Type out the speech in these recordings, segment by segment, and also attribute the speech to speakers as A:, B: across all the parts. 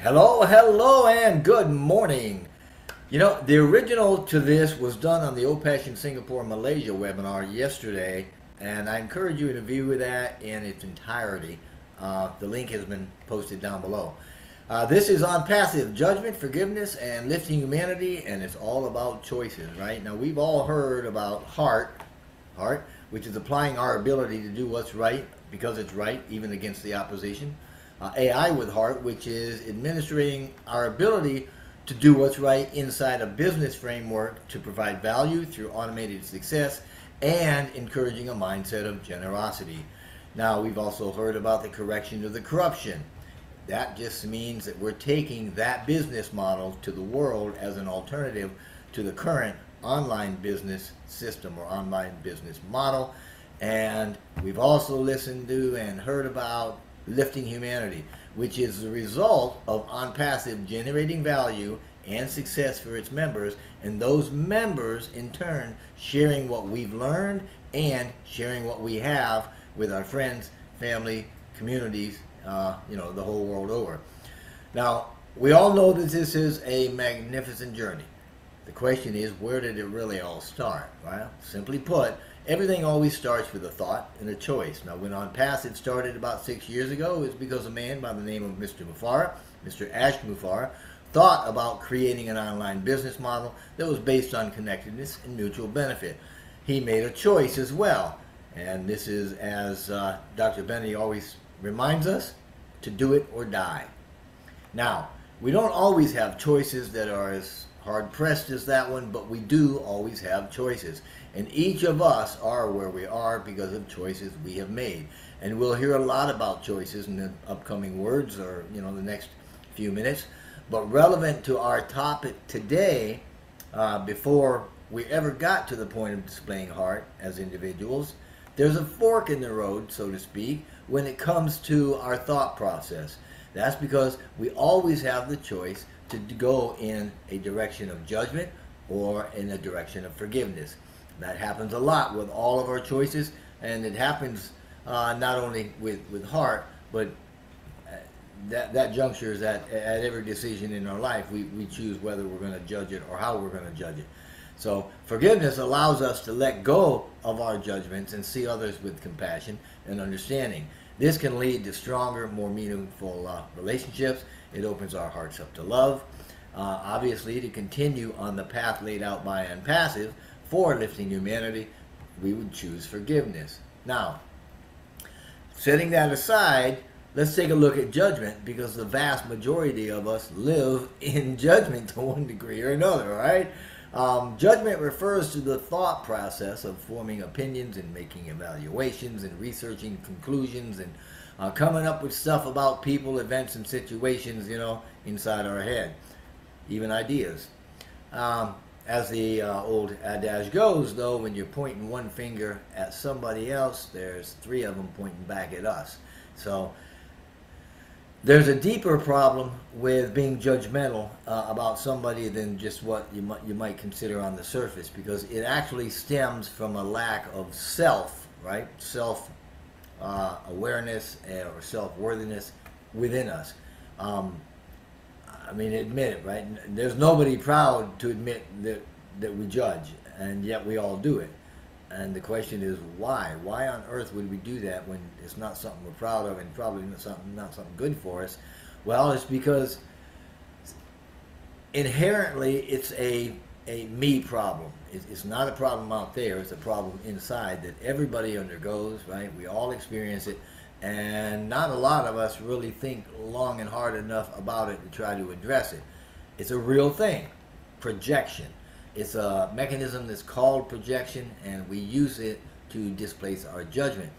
A: Hello, and good morning. You know, the original to this was done on the Old-Fashioned Singapore, Malaysia webinar yesterday, and I encourage you to view that in its entirety. The link has been posted down below. This is Onpassive, Judgment, Forgiveness, and Lifting Humanity, and it's all about choices, right? Now, we've all heard about heart, which is applying our ability to do what's right because it's right, even against the opposition. AI with heart, which is administering our ability to do what's right inside a business framework to provide value through automated success and encouraging a mindset of generosity. Now, we've also heard about the correction of the corruption. That just means that we're taking that business model to the world as an alternative to the current online business system or online business model. And we've also listened to and heard about lifting humanity, which is the result of Onpassive generating value and success for its members, and those members in turn sharing what we've learned and sharing what we have with our friends, family, communities, the whole world over. Now, we all know that this is a magnificent journey. The question is, where did it really all start? Well, simply put, everything always starts with a thought and a choice. Now, when Onpassive started about 6 years ago, it was because a man by the name of Mr. Mufareh, Mr. Mufareh, thought about creating an online business model that was based on connectedness and mutual benefit. He made a choice as well, and this is, as Dr. Benny always reminds us, to do it or die. Now, we don't always have choices that are as hard-pressed as that one, but we do always have choices. And each of us are where we are because of choices we have made. And we'll hear a lot about choices in the upcoming words or, the next few minutes. But relevant to our topic today, before we ever got to the point of displaying heart as individuals, there's a fork in the road, so to speak, when it comes to our thought process. That's because we always have the choice to go in a direction of judgment or in a direction of forgiveness. That happens a lot with all of our choices, and it happens not only with heart, but that juncture is at every decision in our life. We choose whether we're going to judge it or how we're going to judge it. So forgiveness allows us to let go of our judgments and see others with compassion and understanding. This can lead to stronger, more meaningful relationships. It opens our hearts up to love. Obviously, to continue on the path laid out by Onpassive for lifting humanity, we would choose forgiveness. Now, setting that aside, let's take a look at judgment, because the vast majority of us live in judgment to one degree or another, right? Judgment refers to the thought process of forming opinions and making evaluations and researching conclusions and coming up with stuff about people, events, and situations, inside our head, even ideas. As the old adage goes, though, when you're pointing one finger at somebody else, there's three of them pointing back at us. So there's a deeper problem with being judgmental about somebody than just what you might consider on the surface, because it actually stems from a lack of self, right? Self awareness or self-worthiness within us. I mean, admit it, right? There's nobody proud to admit that we judge, and yet we all do it. And the question is, why? Why on earth would we do that when it's not something we're proud of and probably not something good for us? Well, it's because inherently it's a me problem. It's not a problem out there. It's a problem inside that everybody undergoes, right? We all experience it, and not a lot of us really think long and hard enough about it to try to address it. It's a real thing. Projection. It's a mechanism that's called projection, and we use it to displace our judgment.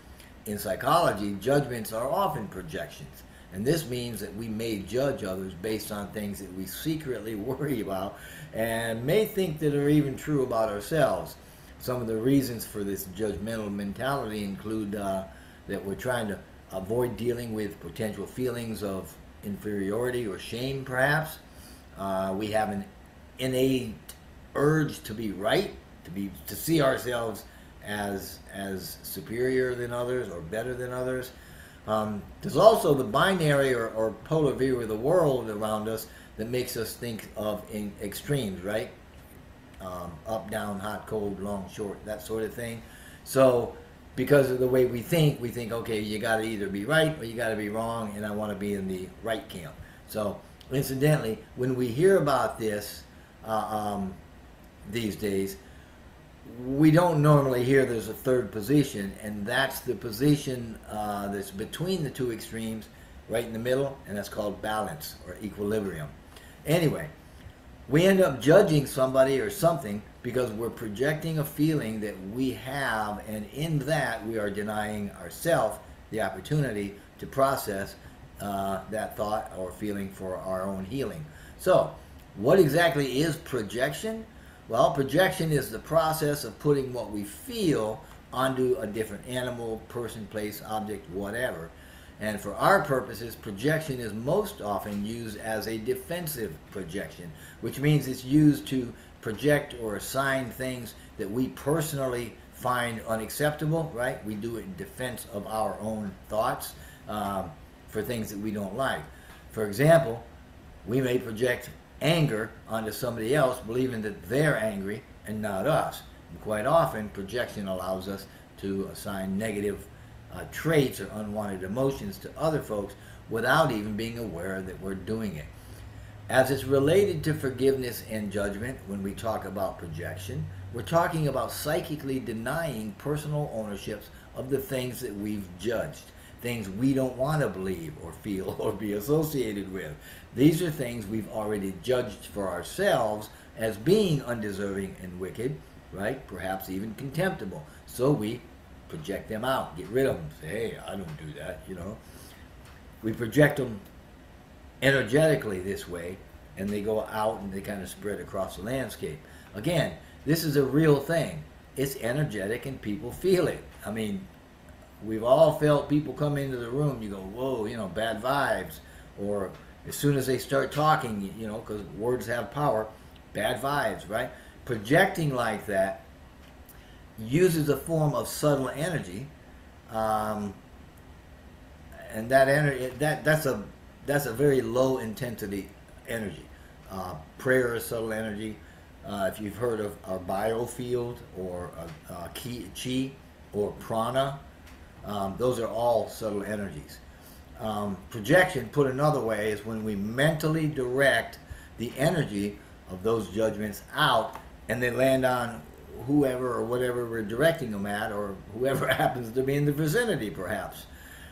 A: In psychology, judgments are often projections, and this means that we may judge others based on things that we secretly worry about and may think that are even true about ourselves. Some of the reasons for this judgmental mentality include that we're trying to avoid dealing with potential feelings of inferiority or shame, perhaps. We have an innate urge to be right, to see ourselves as superior than others or better than others. There's also the binary or polar view of the world around us that makes us think of in extremes, right? Up, down, hot, cold, long, short, that sort of thing. So because of the way we think, okay, you got to either be right or you got to be wrong, and I want to be in the right camp. So incidentally, when we hear about this these days, we don't normally hear there's a third position, and that's the position that's between the two extremes, right in the middle, and that's called balance or equilibrium. Anyway, we end up judging somebody or something because we're projecting a feeling that we have, and in that we are denying ourselves the opportunity to process that thought or feeling for our own healing. So, what exactly is projection? Well, projection is the process of putting what we feel onto a different animal, person, place, object, whatever. And for our purposes, projection is most often used as a defensive projection, which means it's used to project or assign things that we personally find unacceptable, right? We do it in defense of our own thoughts for things that we don't like. For example, we may project anger onto somebody else, believing that they're angry and not us. And quite often, projection allows us to assign negative traits or unwanted emotions to other folks without even being aware that we're doing it. As it's related to forgiveness and judgment, when we talk about projection, we're talking about psychically denying personal ownerships of the things that we've judged, things we don't want to believe or feel or be associated with. These are things we've already judged for ourselves as being undeserving and wicked, right? Perhaps even contemptible. So we project them out, get rid of them, say, hey, I don't do that, you know. We project them energetically this way, and they go out and they kind of spread across the landscape. Again, this is a real thing. It's energetic and people feel it. I mean, we've all felt people come into the room, you go, whoa, you know, bad vibes. Or as soon as they start talking, you know, because words have power, bad vibes, right? Projecting like that uses a form of subtle energy, and that energy, that's a very low intensity energy. Prayer is subtle energy. If you've heard of our biofield or chi or prana, those are all subtle energies. Projection, put another way, is when we mentally direct the energy of those judgments out, and they land on whoever or whatever we're directing them at, or whoever happens to be in the vicinity, perhaps.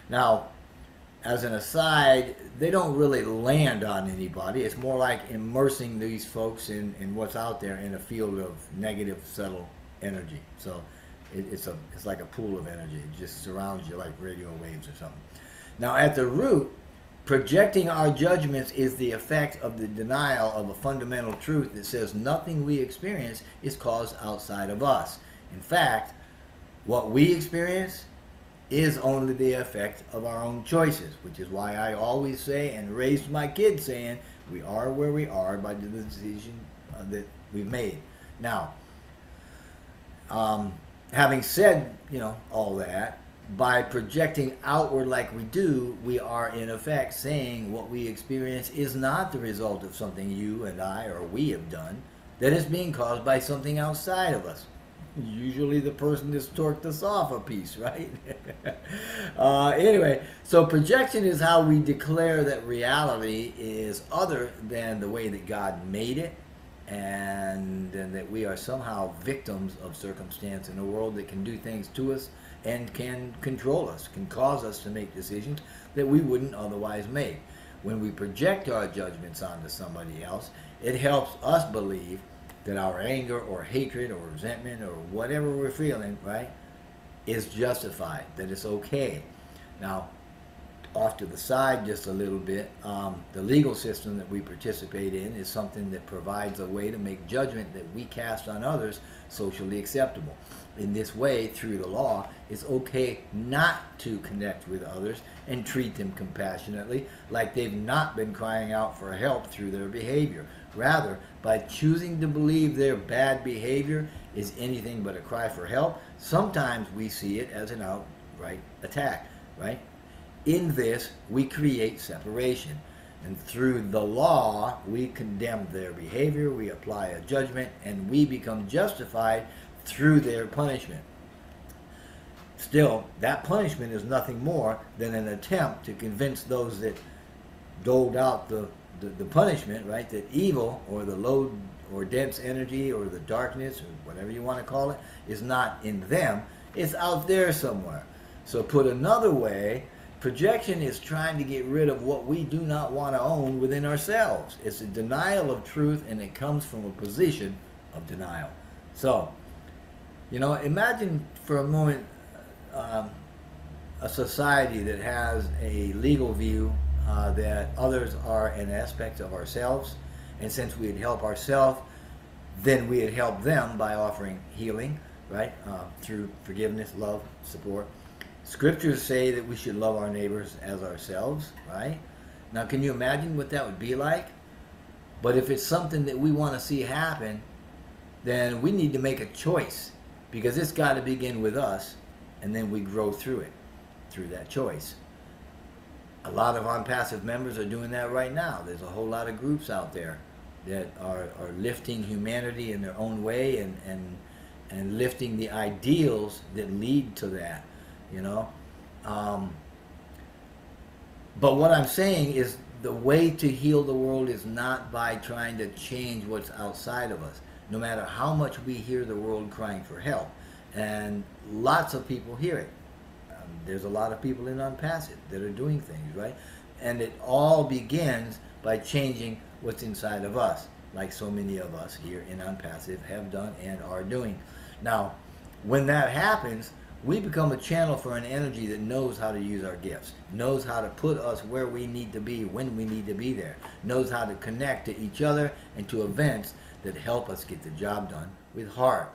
A: Now, as an aside, they don't really land on anybody. It's more like immersing these folks in what's out there in a field of negative, subtle energy. So it's like a pool of energy. It just surrounds you like radio waves or something. Now, at the root, projecting our judgments is the effect of the denial of a fundamental truth that says nothing we experience is caused outside of us. In fact, what we experience is only the effect of our own choices, which is why I always say and raised my kids saying, we are where we are by the decision that we've made. Now, having said, you know, all that, by projecting outward like we do, we are in effect saying what we experience is not the result of something you and I or we have done, that is being caused by something outside of us. Usually the person that's torqued us off a piece, right? Anyway, so projection is how we declare that reality is other than the way that God made it, and that we are somehow victims of circumstance in a world that can do things to us and can control us, can cause us to make decisions that we wouldn't otherwise make. When we project our judgments onto somebody else, it helps us believe that our anger or hatred or resentment or whatever we're feeling, right, is justified, that it's okay. Now, off to the side just a little bit, the legal system that we participate in is something that provides a way to make judgment that we cast on others socially acceptable. In this way, through the law, it's okay not to connect with others and treat them compassionately like they've not been crying out for help through their behavior. Rather, by choosing to believe their bad behavior is anything but a cry for help, sometimes we see it as an outright attack, right? in this, we create separation. And through the law, we condemn their behavior, we apply a judgment, and we become justified through their punishment. Still, that punishment is nothing more than an attempt to convince those that doled out the punishment, right, that evil or the low or dense energy or the darkness or whatever you want to call it is not in them, it's out there somewhere. So put another way, projection is trying to get rid of what we do not want to own within ourselves. It's a denial of truth, and it comes from a position of denial. So, you know, imagine for a moment a society that has a legal view that others are an aspect of ourselves, and since we'd help ourselves, then we'd help them by offering healing, right, through forgiveness, love, support. Scriptures say that we should love our neighbors as ourselves, right? Now, can you imagine what that would be like? But if it's something that we want to see happen, then we need to make a choice, because it's got to begin with us, and then we grow through it, through that choice. A lot of Onpassive members are doing that right now. There's a whole lot of groups out there that are lifting humanity in their own way and lifting the ideals that lead to that, you know. But what I'm saying is the way to heal the world is not by trying to change what's outside of us, no matter how much we hear the world crying for help. And lots of people hear it. There's a lot of people in Onpassive that are doing things, right? And it all begins by changing what's inside of us, like so many of us here in Onpassive have done and are doing. Now, when that happens, we become a channel for an energy that knows how to use our gifts, knows how to put us where we need to be when we need to be there, knows how to connect to each other and to events that help us get the job done with heart.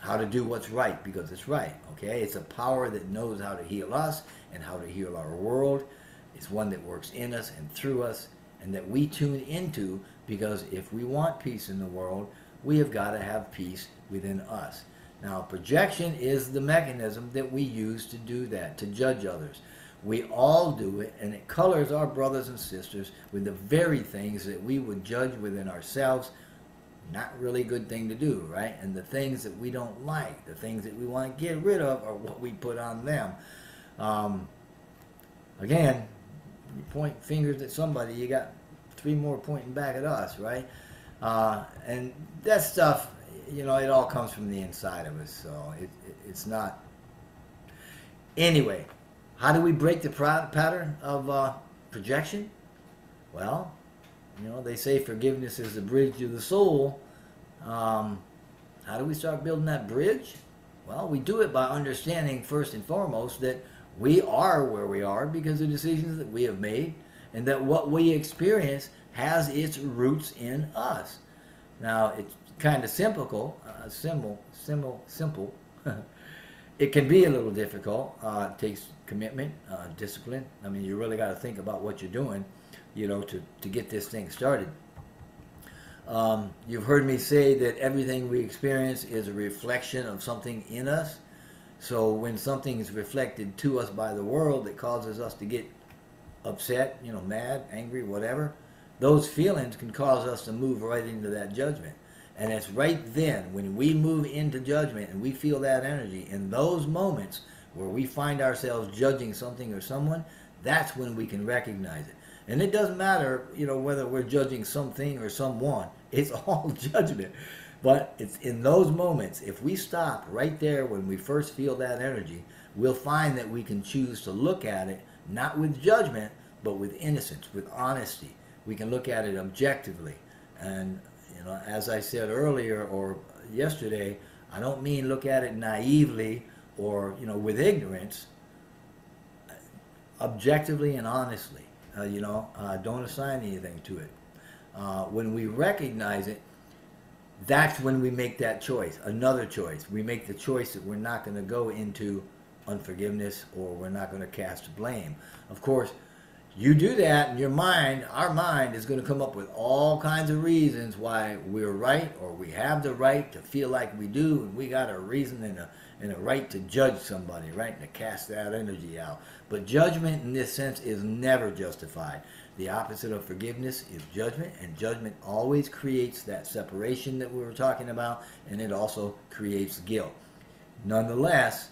A: How to do what's right because it's right, okay? It's a power that knows how to heal us and how to heal our world. It's one that works in us and through us, and that we tune into, because if we want peace in the world, we have got to have peace within us. Now, projection is the mechanism that we use to do that, to judge others. We all do it, and it colors our brothers and sisters with the very things that we would judge within ourselves. Not really good thing to do, right? And the things that we don't like, the things that we want to get rid of, are what we put on them. Again, you point fingers at somebody, you got 3 more pointing back at us, right? And that stuff, you know, it all comes from the inside of us, so it's not. Anyway, how do we break the pattern of projection? Well, you know, they say forgiveness is the bridge to the soul. How do we start building that bridge? Well, we do it by understanding first and foremost that we are where we are because of decisions that we have made, and that what we experience has its roots in us. Now, it's kind of simple. It can be a little difficult. It takes commitment, discipline. I mean, you really got to think about what you're doing, you know, to get this thing started. You've heard me say that everything we experience is a reflection of something in us. So when something is reflected to us by the world that causes us to get upset, you know, mad, angry, whatever, those feelings can cause us to move right into that judgment. And it's right then, when we move into judgment and we feel that energy, in those moments where we find ourselves judging something or someone, that's when we can recognize it. And it doesn't matter, you know, whether we're judging something or someone. It's all judgment. But it's in those moments, if we stop right there when we first feel that energy, we'll find that we can choose to look at it, not with judgment, but with innocence, with honesty. We can look at it objectively. And, you know, as I said earlier or yesterday, I don't mean look at it naively or, you know, with ignorance. Objectively and honestly, don't assign anything to it. When we recognize it, that's when we make that choice, another choice. We make the choice that we're not going to go into unforgiveness or we're not going to cast blame. Of course, You do that, and your mind, our mind, is going to come up with all kinds of reasons why we're right, or we have the right to feel like we do, and we got a reason and a right to judge somebody, right, and to cast that energy out. But judgment in this sense is never justified. The opposite of forgiveness is judgment, and judgment always creates that separation that we were talking about, and it also creates guilt. Nonetheless,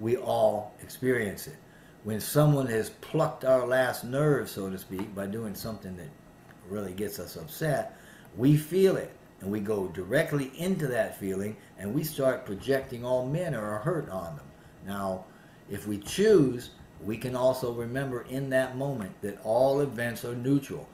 A: we all experience it. When someone has plucked our last nerve, so to speak, by doing something that really gets us upset, we feel it, and we go directly into that feeling, and we start projecting all manner of hurt on them. Now, if we choose, we can also remember in that moment that all events are neutral.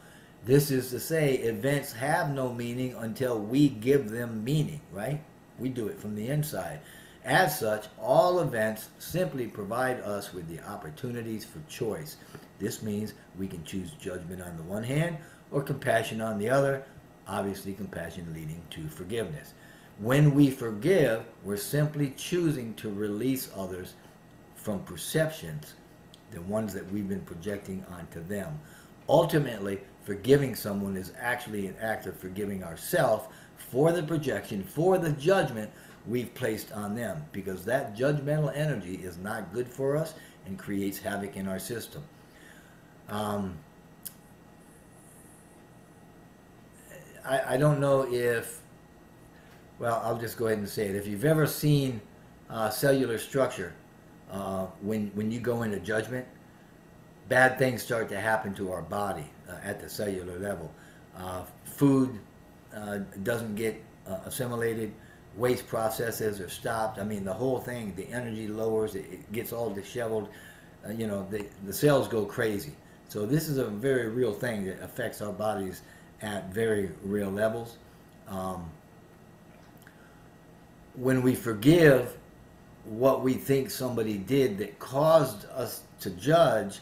A: This is to say, events have no meaning until we give them meaning, right? We do it from the inside. As such, all events simply provide us with the opportunities for choice. This means we can choose judgment on the one hand or compassion on the other, obviously compassion leading to forgiveness. When we forgive, we're simply choosing to release others from perceptions, the ones that we've been projecting onto them. Ultimately, forgiving someone is actually an act of forgiving ourselves for the projection, for the judgment we've placed on them, because that judgmental energy is not good for us and creates havoc in our system. I don't know if, well, I'll just go ahead and say it. If you've ever seen cellular structure, when you go into judgment, bad things start to happen to our body at the cellular level. Food doesn't get assimilated. Waste processes are stopped. I mean, the whole thing, the energy lowers, it gets all disheveled. The cells go crazy. So this is a very real thing that affects our bodies at very real levels. When we forgive what we think somebody did that caused us to judge,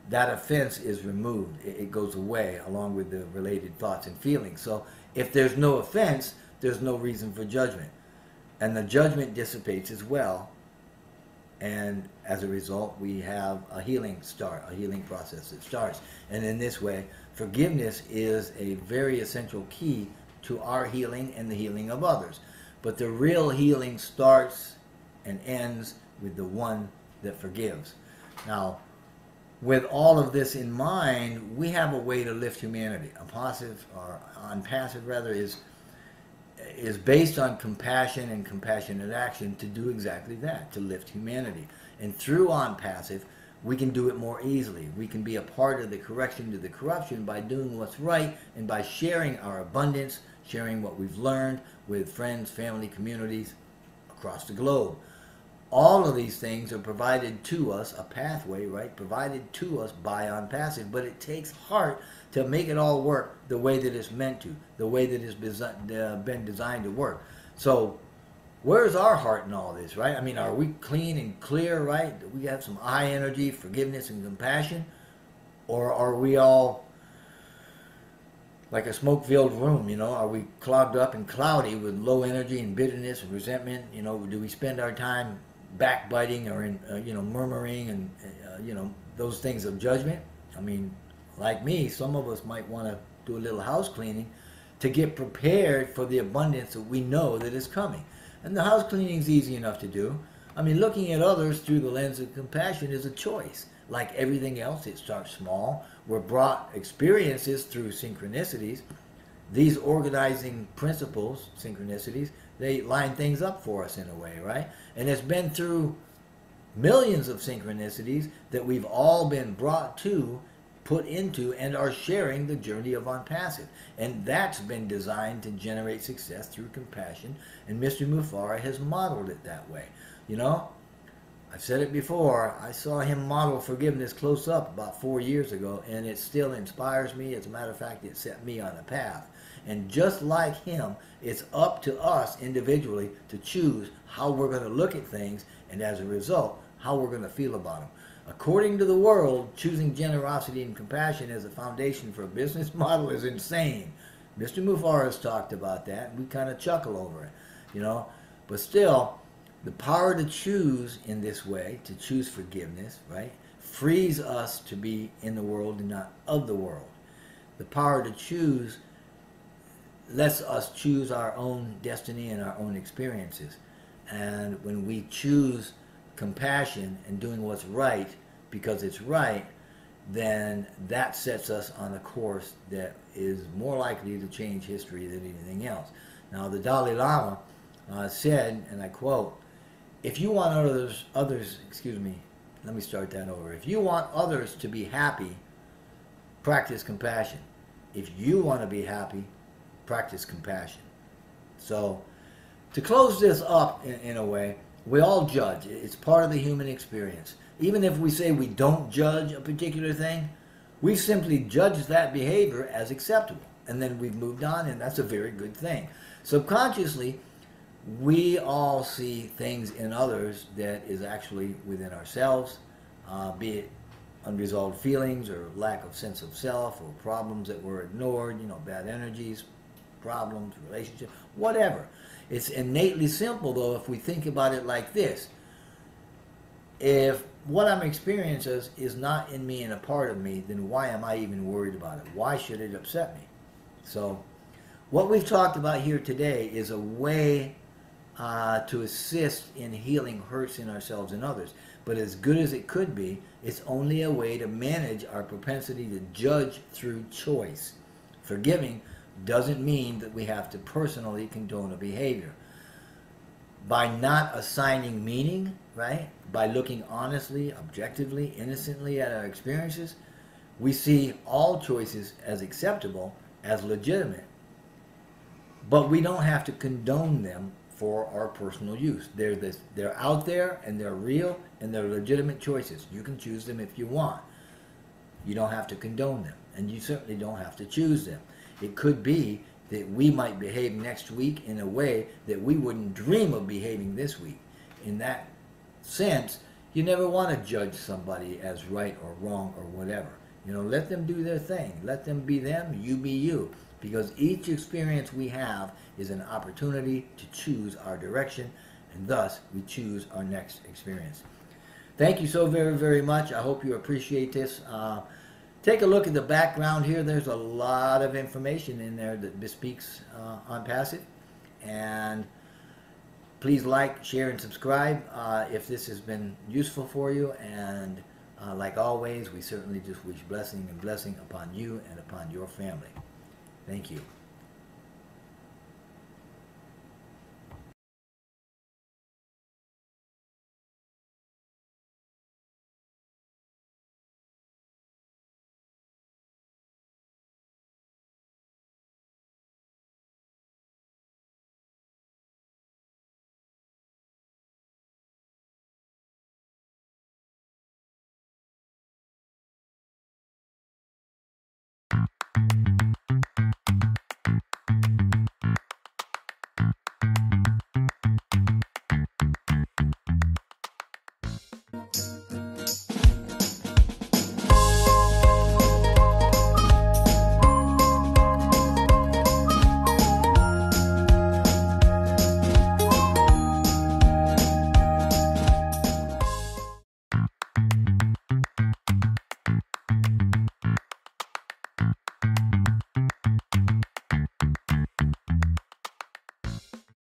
A: that offense is removed. It goes away along with the related thoughts and feelings. So if there's no offense, there's no reason for judgment. And the judgment dissipates as well. And as a result, we have a healing process that starts. And in this way, forgiveness is a very essential key to our healing and the healing of others. But the real healing starts and ends with the one that forgives. Now, with all of this in mind, we have a way to lift humanity. Onpassive rather, is based on compassion and compassionate action to do exactly that, to lift humanity. And through Onpassive, we can do it more easily. We can be a part of the correction to the corruption by doing what's right and by sharing our abundance, sharing what we've learned with friends, family, communities across the globe. All of these things are provided to us, a pathway, right, provided to us by Onpassive, but it takes heart to make it all work the way that it's meant to, the way that it's been designed to work. So where's our heart in all this, right? I mean, are we clean and clear, right? Do we have some high energy, forgiveness, and compassion? Or are we all like a smoke-filled room, you know? Are we clogged up and cloudy with low energy and bitterness and resentment? You know, do we spend our time backbiting or in, murmuring and, those things of judgment? I mean, like me, some of us might want to do a little house cleaning to get prepared for the abundance that we know that is coming. And the house cleaning is easy enough to do. I mean, looking at others through the lens of compassion is a choice. Like everything else, it starts small. We're brought experiences through synchronicities. These organizing principles, synchronicities, they line things up for us in a way, right? And it's been through millions of synchronicities that we've all been brought to, put into, and are sharing the journey of Onpassive. And that's been designed to generate success through compassion, and Mr. Mufareh has modeled it that way. You know, I've said it before, I saw him model forgiveness close up about 4 years ago, and it still inspires me. As a matter of fact, it set me on a path. And just like him, it's up to us individually to choose how we're going to look at things, and as a result, how we're going to feel about them. According to the world, choosing generosity and compassion as a foundation for a business model is insane. Mr. Mufareh has talked about that, and we kind of chuckle over it, you know. But still, The power to choose in this way, to choose forgiveness, right, frees us to be in the world and not of the world. The power to choose lets us choose our own destiny and our own experiences. And when we choose compassion and doing what's right because it's right, then that sets us on a course that is more likely to change history than anything else. Now, the Dalai Lama said, and I quote, if you want others, excuse me, let me start that over. If you want others to be happy, practice compassion. If you want to be happy, practice compassion. So, to close this up in a way, we all judge. It's part of the human experience. Even if we say we don't judge a particular thing, we simply judge that behavior as acceptable. And then we've moved on, and that's a very good thing. Subconsciously, we all see things in others that is actually within ourselves, be it unresolved feelings or lack of sense of self or problems that were ignored, bad energies, problems, relationships, whatever. It's innately simple, though, if we think about it like this. If what I'm experiencing is not in me and a part of me, then why am I even worried about it? Why should it upset me? So what we've talked about here today is a way to assist in healing hurts in ourselves and others. But as good as it could be, it's only a way to manage our propensity to judge through choice. Forgiving doesn't mean that we have to personally condone a behavior. By not assigning meaning, right, by looking honestly, objectively, innocently at our experiences, we see all choices as acceptable, as legitimate. But we don't have to condone them for our personal use. They're out there, and they're real, and they're legitimate choices. You can choose them if you want. You don't have to condone them, and you certainly don't have to choose them. It could be that we might behave next week in a way that we wouldn't dream of behaving this week. In that sense, you never want to judge somebody as right or wrong or whatever. Let them do their thing. Let them be them, you be you. Because each experience we have is an opportunity to choose our direction, and thus we choose our next experience. Thank you so very, very much. I hope you appreciate this. Take a look at the background here. There's a lot of information in there that bespeaks Onpassive. And please like, share, and subscribe if this has been useful for you. And like always, we certainly just wish blessing and blessing upon you and upon your family. Thank you.